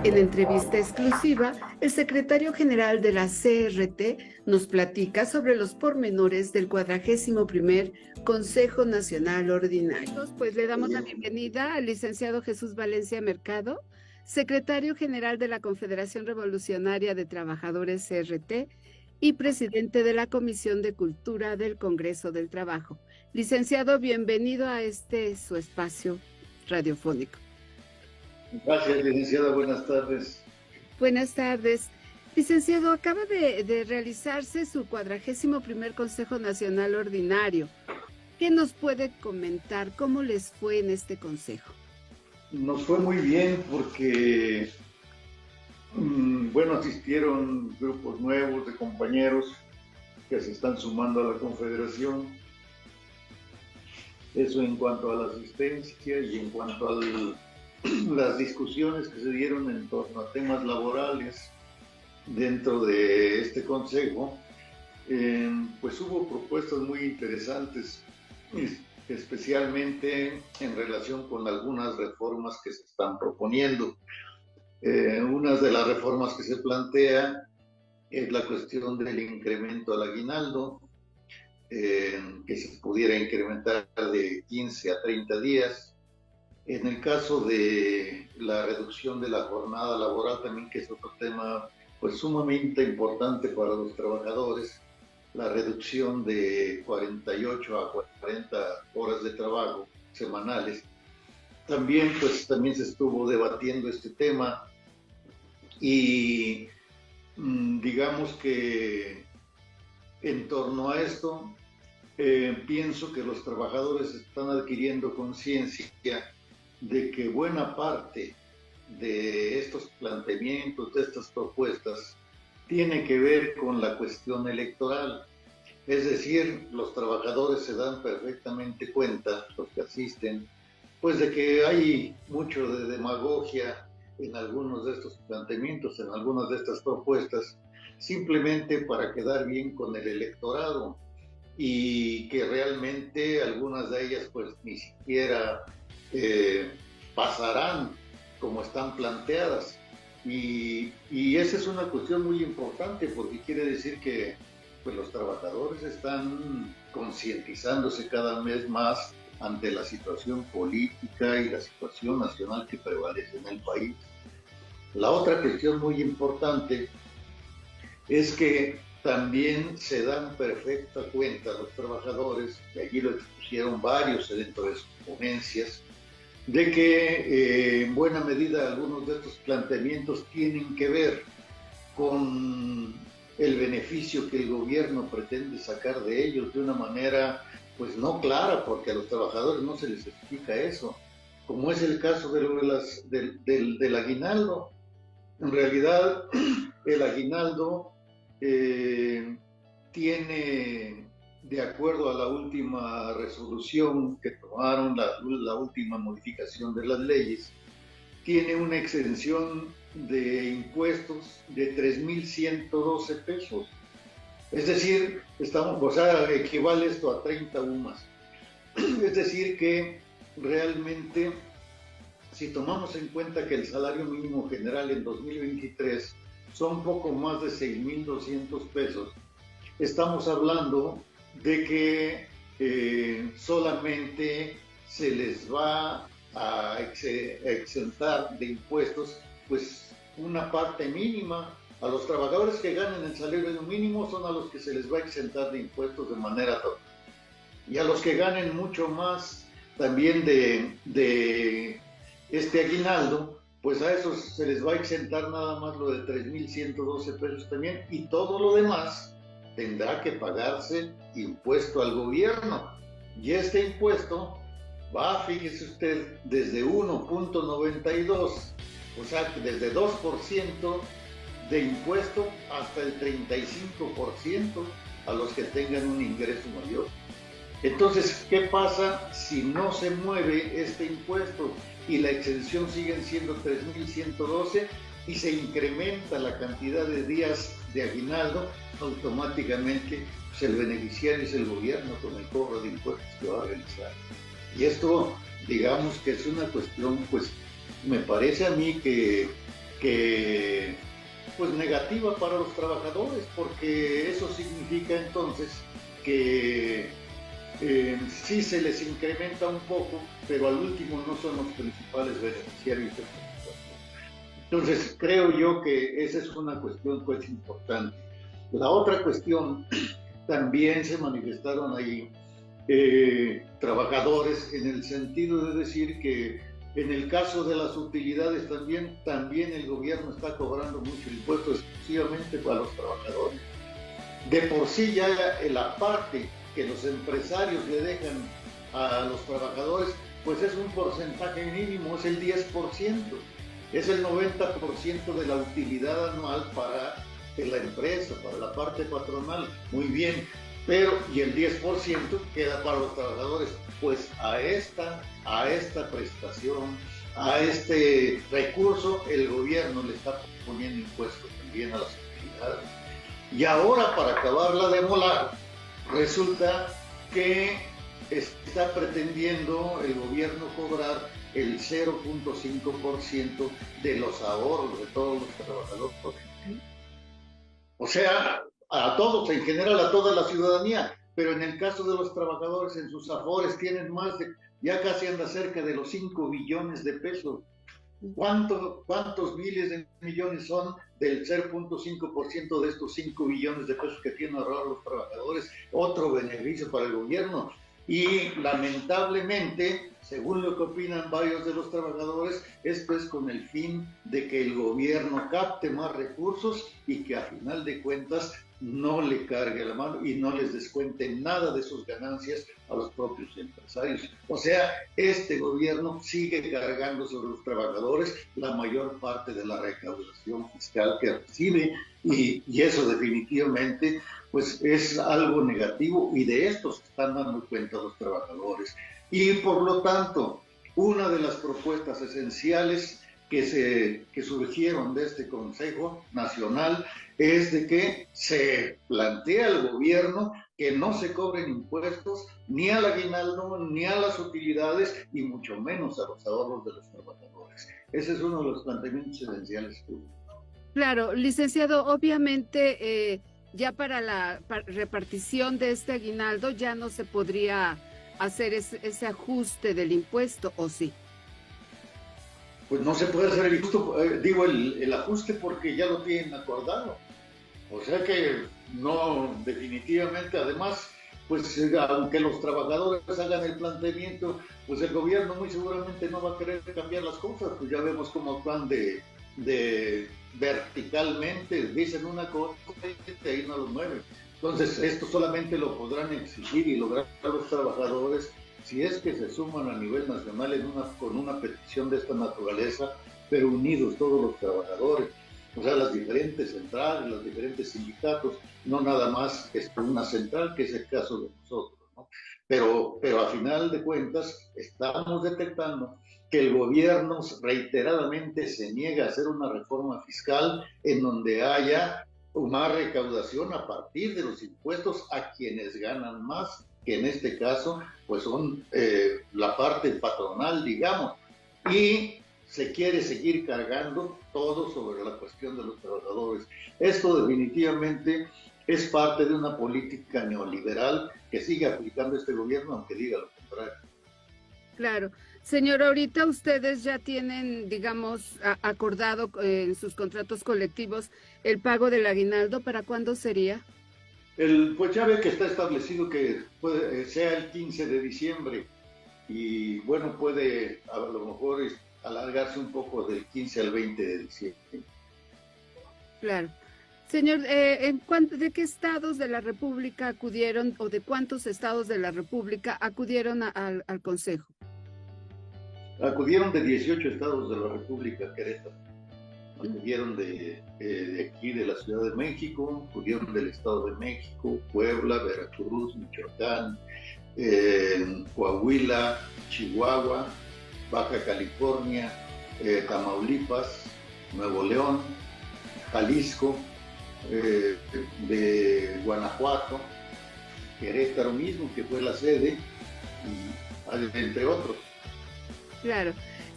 En entrevista exclusiva, el secretario general de la CRT nos platica sobre los pormenores del 41º Consejo Nacional Ordinario. Pues le damos la bienvenida al licenciado Jesús Valencia Mercado, secretario general de la Confederación Revolucionaria de Trabajadores CRT y presidente de la Comisión de Cultura del Congreso del Trabajo. Licenciado, bienvenido a su espacio radiofónico. Gracias, licenciada. Buenas tardes. Buenas tardes. Licenciado, acaba de realizarse su 41º Consejo Nacional Ordinario. ¿Qué nos puede comentar? ¿Cómo les fue en este consejo? Nos fue muy bien porque, asistieron grupos nuevos de compañeros que se están sumando a la Confederación. Eso en cuanto a la asistencia y en cuanto a las discusiones que se dieron en torno a temas laborales dentro de este consejo, pues hubo propuestas muy interesantes, especialmente en relación con algunas reformas que se están proponiendo. Una de las reformas que se plantea es la cuestión del incremento al aguinaldo, que se pudiera incrementar de 15 a 30 días. En el caso de la reducción de la jornada laboral también, que es otro tema pues sumamente importante para los trabajadores, la reducción de 48 a 40 horas de trabajo semanales. También se estuvo debatiendo este tema y digamos que en torno a esto pienso que los trabajadores están adquiriendo conciencia de que buena parte de estos planteamientos, de estas propuestas, tiene que ver con la cuestión electoral. Es decir, los trabajadores se dan perfectamente cuenta, los que asisten, pues de que hay mucho de demagogia en algunos de estos planteamientos, en algunas de estas propuestas, simplemente para quedar bien con el electorado, y que realmente algunas de ellas pues ni siquiera pasarán como están planteadas, y esa es una cuestión muy importante, porque quiere decir que pues los trabajadores están concientizándose cada vez más ante la situación política y la situación nacional que prevalece en el país. La otra cuestión muy importante es que también se dan perfecta cuenta los trabajadores, y allí lo expusieron varios dentro de sus ponencias, de que en buena medida algunos de estos planteamientos tienen que ver con el beneficio que el gobierno pretende sacar de ellos de una manera pues no clara, porque a los trabajadores no se les explica eso, como es el caso del aguinaldo. En realidad el aguinaldo tiene, de acuerdo a la última resolución que tomaron, la última modificación de las leyes, tiene una exención de impuestos de 3,112 pesos. Es decir, equivale esto a 30 UMAS. Es decir, que realmente, si tomamos en cuenta que el salario mínimo general en 2023 son poco más de 6,200 pesos, estamos hablando de que solamente se les va a exentar de impuestos pues una parte mínima. A los trabajadores que ganen el salario mínimo son a los que se les va a exentar de impuestos de manera total, y a los que ganen mucho más también de este aguinaldo, pues a esos se les va a exentar nada más lo de 3,112 pesos también, y todo lo demás tendrá que pagarse impuesto al gobierno. Y este impuesto va, fíjese usted, desde 1.92, o sea, desde 2% de impuesto hasta el 35% a los que tengan un ingreso mayor. Entonces, ¿qué pasa si no se mueve este impuesto y la exención siguen siendo 3,112 y se incrementa la cantidad de días de aguinaldo? Automáticamente pues el beneficiario es el gobierno con el cobro de impuestos que va a realizar. Y esto, digamos que es una cuestión, pues me parece a mí que que pues negativa para los trabajadores, porque eso significa entonces que sí se les incrementa un poco, pero al último no son los principales beneficiarios. Entonces creo yo que esa es una cuestión pues importante. La otra cuestión, también se manifestaron ahí trabajadores en el sentido de decir que en el caso de las utilidades también el gobierno está cobrando mucho impuesto exclusivamente para los trabajadores. De por sí ya la parte que los empresarios le dejan a los trabajadores, pues es un porcentaje mínimo, es el 10%, es el 90% de la utilidad anual para la empresa, para la parte patronal, muy bien, pero y el 10% queda para los trabajadores. Pues a esta prestación, a este recurso, el gobierno le está poniendo impuestos también a las utilidades. Y ahora, para acabarla de molar, resulta que está pretendiendo el gobierno cobrar el 0.5% de los ahorros de todos los trabajadores. O sea, a todos, en general a toda la ciudadanía, pero en el caso de los trabajadores, en sus afores tienen ya casi anda cerca de los 5 billones de pesos. ¿Cuántos miles de millones son del 0.5% de estos 5 billones de pesos que tienen ahorrados los trabajadores? Otro beneficio para el gobierno. Y lamentablemente, según lo que opinan varios de los trabajadores, esto es con el fin de que el gobierno capte más recursos y que a final de cuentas no le cargue la mano y no les descuente nada de sus ganancias a los propios empresarios. O sea, este gobierno sigue cargando sobre los trabajadores la mayor parte de la recaudación fiscal que recibe y eso definitivamente pues es algo negativo y de esto se están dando cuenta los trabajadores. Y por lo tanto, una de las propuestas esenciales que surgieron de este Consejo Nacional es de que se plantea al gobierno que no se cobren impuestos ni al aguinaldo, ni a las utilidades, y mucho menos a los ahorros de los trabajadores. Ese es uno de los planteamientos esenciales. Claro, licenciado, obviamente ya para la repartición de este aguinaldo ya no se podría hacer ese ajuste del impuesto, ¿o sí? Pues no se puede hacer el ajuste porque ya lo tienen acordado. O sea que no, definitivamente, además, pues aunque los trabajadores hagan el planteamiento, pues el gobierno muy seguramente no va a querer cambiar las cosas, pues ya vemos cómo van de verticalmente, dicen una cosa y ahí no lo mueven. Entonces, esto solamente lo podrán exigir y lograr los trabajadores si es que se suman a nivel nacional con una petición de esta naturaleza, pero unidos todos los trabajadores, o sea, las diferentes centrales, los diferentes sindicatos, no nada más una central, que es el caso de nosotros, ¿no? Pero a final de cuentas, estamos detectando que el gobierno reiteradamente se niega a hacer una reforma fiscal en donde haya más recaudación a partir de los impuestos a quienes ganan más, que en este caso pues son la parte patronal, digamos, y se quiere seguir cargando todo sobre la cuestión de los trabajadores. Esto definitivamente es parte de una política neoliberal que sigue aplicando este gobierno, aunque diga lo contrario. Claro. Señor, ahorita ustedes ya tienen, digamos, acordado en sus contratos colectivos el pago del aguinaldo. ¿Para cuándo sería? Pues ya ve que está establecido que sea el 15 de diciembre y bueno, puede a lo mejor alargarse un poco del 15 al 20 de diciembre. Claro. Señor, ¿de qué estados de la República acudieron o de cuántos estados de la República acudieron al Consejo? Acudieron de 18 estados de la República, Querétaro. Acudieron de aquí, de la Ciudad de México, acudieron del Estado de México, Puebla, Veracruz, Michoacán, Coahuila, Chihuahua, Baja California, Tamaulipas, Nuevo León, Jalisco, de Guanajuato, Querétaro mismo, que fue la sede, entre otros. Claro.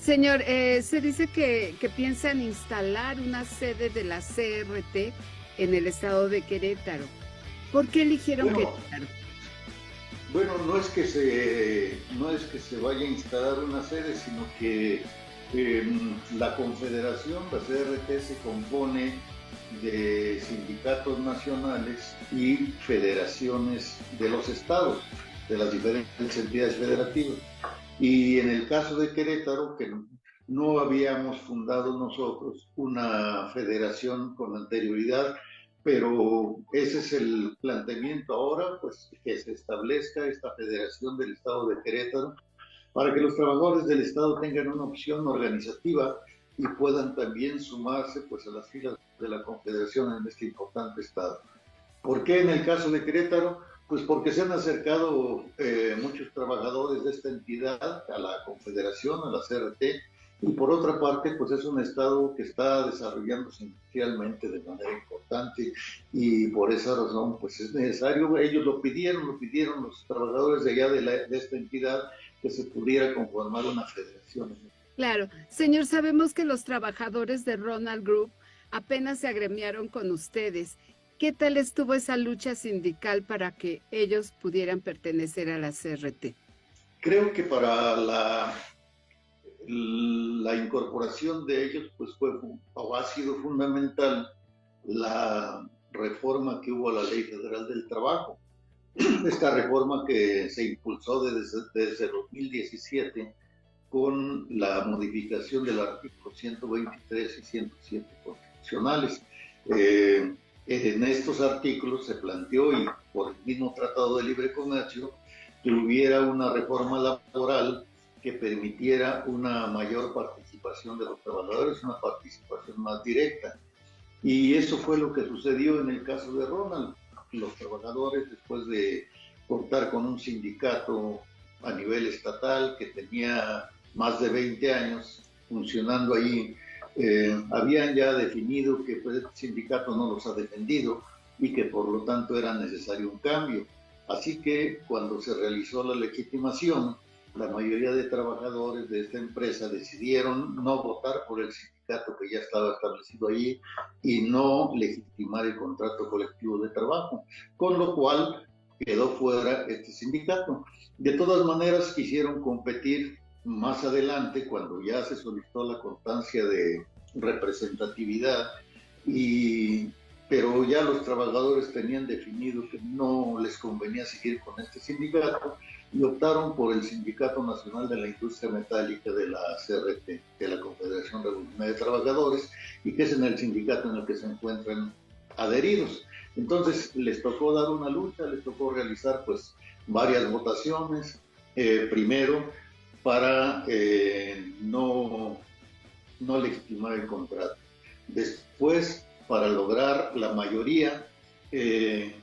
Señor, se dice que piensan instalar una sede de la CRT en el estado de Querétaro. ¿Por qué eligieron Bueno, Querétaro? bueno, no es que se vaya a instalar una sede, sino que la Confederación, la CRT, se compone de sindicatos nacionales y federaciones de los estados, de las diferentes entidades federativas. Y en el caso de Querétaro, que no habíamos fundado nosotros una federación con anterioridad, pero ese es el planteamiento ahora, pues que se establezca esta federación del estado de Querétaro para que los trabajadores del estado tengan una opción organizativa y puedan también sumarse pues a las filas de la confederación en este importante estado. ¿Por qué en el caso de Querétaro? Pues porque se han acercado muchos trabajadores de esta entidad a la Confederación, a la CRT, y por otra parte, pues es un estado que está desarrollándose industrialmente de manera importante y por esa razón, pues es necesario, ellos lo pidieron los trabajadores de allá de esta entidad, que se pudiera conformar una federación. Claro, señor, sabemos que los trabajadores de Ronald Group apenas se agremiaron con ustedes. ¿Qué tal estuvo esa lucha sindical para que ellos pudieran pertenecer a la CRT? Creo que para la incorporación de ellos pues ha sido fundamental la reforma que hubo a la Ley Federal del Trabajo. Esta reforma que se impulsó desde 2017 con la modificación del artículo 123 y 107 constitucionales. En estos artículos se planteó, y por el mismo Tratado de Libre Comercio, que hubiera una reforma laboral que permitiera una mayor participación de los trabajadores, una participación más directa. Y eso fue lo que sucedió en el caso de Ronald. Los trabajadores, después de contar con un sindicato a nivel estatal que tenía más de 20 años funcionando ahí, habían ya definido que pues, el sindicato no los ha defendido y que por lo tanto era necesario un cambio. Así que cuando se realizó la legitimación, la mayoría de trabajadores de esta empresa decidieron no votar por el sindicato que ya estaba establecido allí y no legitimar el contrato colectivo de trabajo, con lo cual quedó fuera este sindicato. De todas maneras, quisieron competir más adelante, cuando ya se solicitó la constancia de representatividad, pero ya los trabajadores tenían definido que no les convenía seguir con este sindicato y optaron por el Sindicato Nacional de la Industria Metálica de la CRT, de la Confederación Revolucionaria de Trabajadores, y que es en el sindicato en el que se encuentran adheridos. Entonces les tocó dar una lucha, les tocó realizar pues varias votaciones, primero para no legitimar el contrato, después para lograr la mayoría,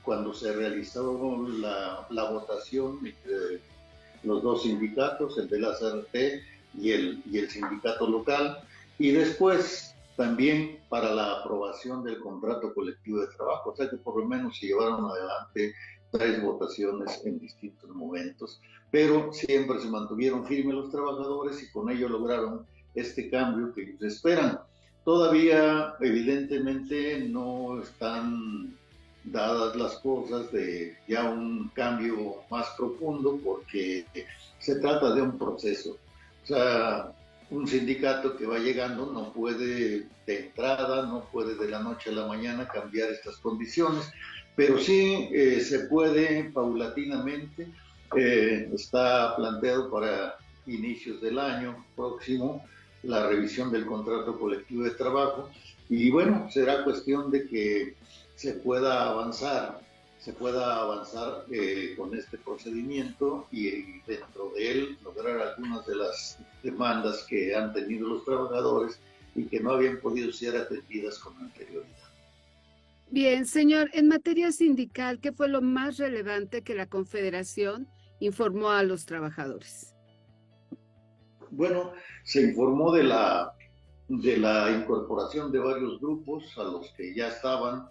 cuando se realizó la votación entre los dos sindicatos, el de la CRT y el sindicato local, y después también para la aprobación del contrato colectivo de trabajo, o sea que por lo menos se llevaron adelante 3 votaciones en distintos momentos, pero siempre se mantuvieron firmes los trabajadores y con ello lograron este cambio que ellos esperan. Todavía, evidentemente, no están dadas las cosas de ya un cambio más profundo porque se trata de un proceso. O sea, un sindicato que va llegando no puede de entrada, no puede de la noche a la mañana cambiar estas condiciones, pero sí se puede paulatinamente. Está planteado para inicios del año próximo la revisión del contrato colectivo de trabajo y bueno, será cuestión de que se pueda avanzar con este procedimiento y dentro de él lograr algunas de las demandas que han tenido los trabajadores y que no habían podido ser atendidas con anterioridad. Bien, señor, en materia sindical, ¿qué fue lo más relevante que la Confederación informó a los trabajadores? Bueno, se informó de la incorporación de varios grupos a los que ya estaban.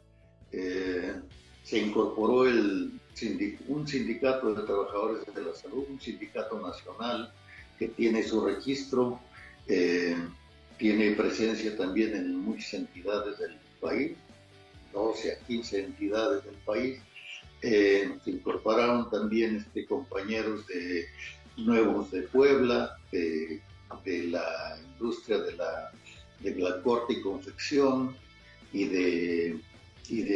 Se incorporó un sindicato de trabajadores de la salud, un sindicato nacional que tiene su registro, eh, tiene presencia también en muchas entidades del país, 12 a 15 entidades del país. Se incorporaron también compañeros nuevos de Puebla, de la industria de la corte y confección y de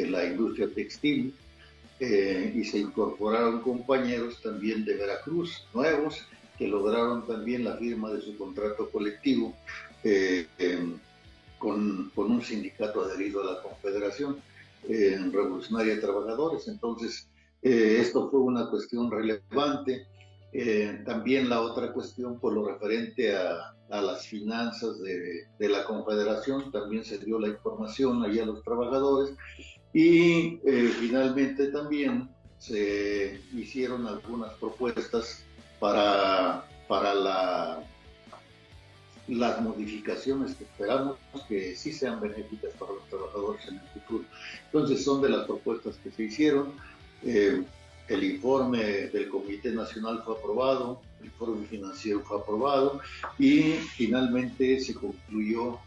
la industria textil, y se incorporaron compañeros también de Veracruz, nuevos, que lograron también la firma de su contrato colectivo con un sindicato adherido a la Confederación Revolucionaria de Trabajadores. Entonces, esto fue una cuestión relevante. También la otra cuestión, por lo referente a las finanzas de la Confederación, también se dio la información ahí a los trabajadores, y finalmente también se hicieron algunas propuestas para las modificaciones que esperamos que sí sean benéficas para los trabajadores en el futuro. Entonces, son de las propuestas que se hicieron. El informe del Comité Nacional fue aprobado, el informe financiero fue aprobado, y finalmente se concluyó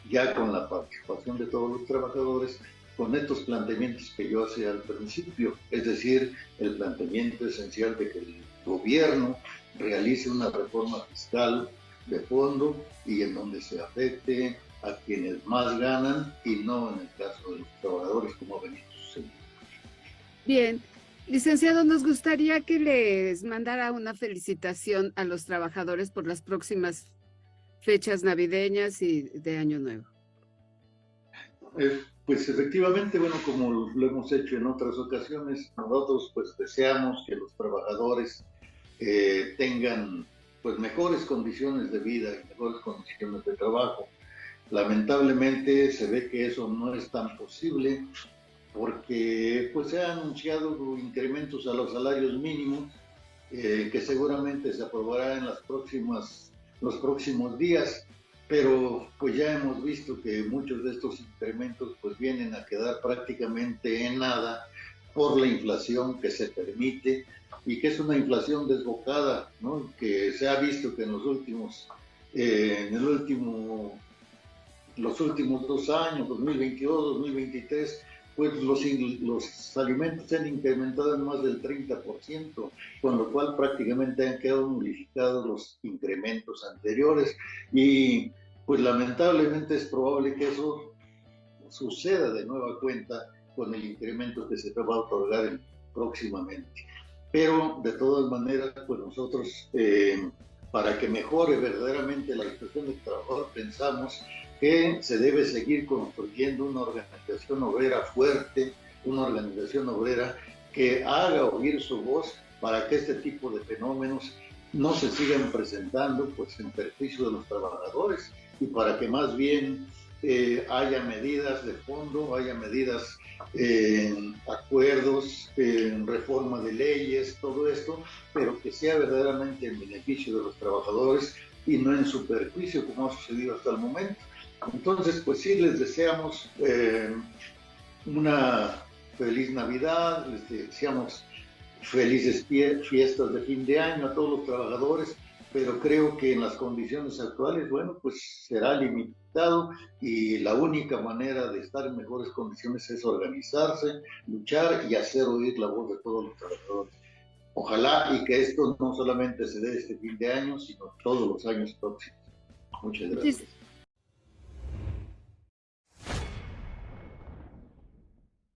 ya con la participación de todos los trabajadores con estos planteamientos que yo hacía al principio, es decir, el planteamiento esencial de que el gobierno realice una reforma fiscal de fondo y en donde se afecte a quienes más ganan y no en el caso de los trabajadores, como ha venido sucediendo. Bien, licenciado, nos gustaría que les mandara una felicitación a los trabajadores por las próximas fechas navideñas y de Año Nuevo. Pues efectivamente, bueno, como lo hemos hecho en otras ocasiones, nosotros pues deseamos que los trabajadores tengan pues mejores condiciones de vida y mejores condiciones de trabajo. Lamentablemente se ve que eso no es tan posible, porque pues se han anunciado incrementos a los salarios mínimos que seguramente se aprobará en los próximos días, pero pues ya hemos visto que muchos de estos incrementos pues vienen a quedar prácticamente en nada por la inflación que se permite, y que es una inflación desbocada, ¿no? Que se ha visto que en los últimos 2 años, 2022, 2023, pues los alimentos se han incrementado en más del 30%, con lo cual prácticamente han quedado nulificados los incrementos anteriores, y pues lamentablemente es probable que eso suceda de nueva cuenta con el incremento que se va a otorgar próximamente. Pero de todas maneras, pues nosotros, para que mejore verdaderamente la situación del trabajador, pensamos que se debe seguir construyendo una organización obrera fuerte, una organización obrera que haga oír su voz para que este tipo de fenómenos no se sigan presentando pues en perjuicio de los trabajadores, y para que más bien haya medidas de fondo, haya medidas, acuerdos, reforma de leyes, todo esto, pero que sea verdaderamente en beneficio de los trabajadores y no en su perjuicio, como ha sucedido hasta el momento. Entonces, pues sí, les deseamos una feliz Navidad, les deseamos felices fiestas de fin de año a todos los trabajadores, pero creo que en las condiciones actuales, bueno, pues será limitado, y la única manera de estar en mejores condiciones es organizarse, luchar y hacer oír la voz de todos los trabajadores. Ojalá y que esto no solamente se dé este fin de año, sino todos los años próximos. Muchas gracias.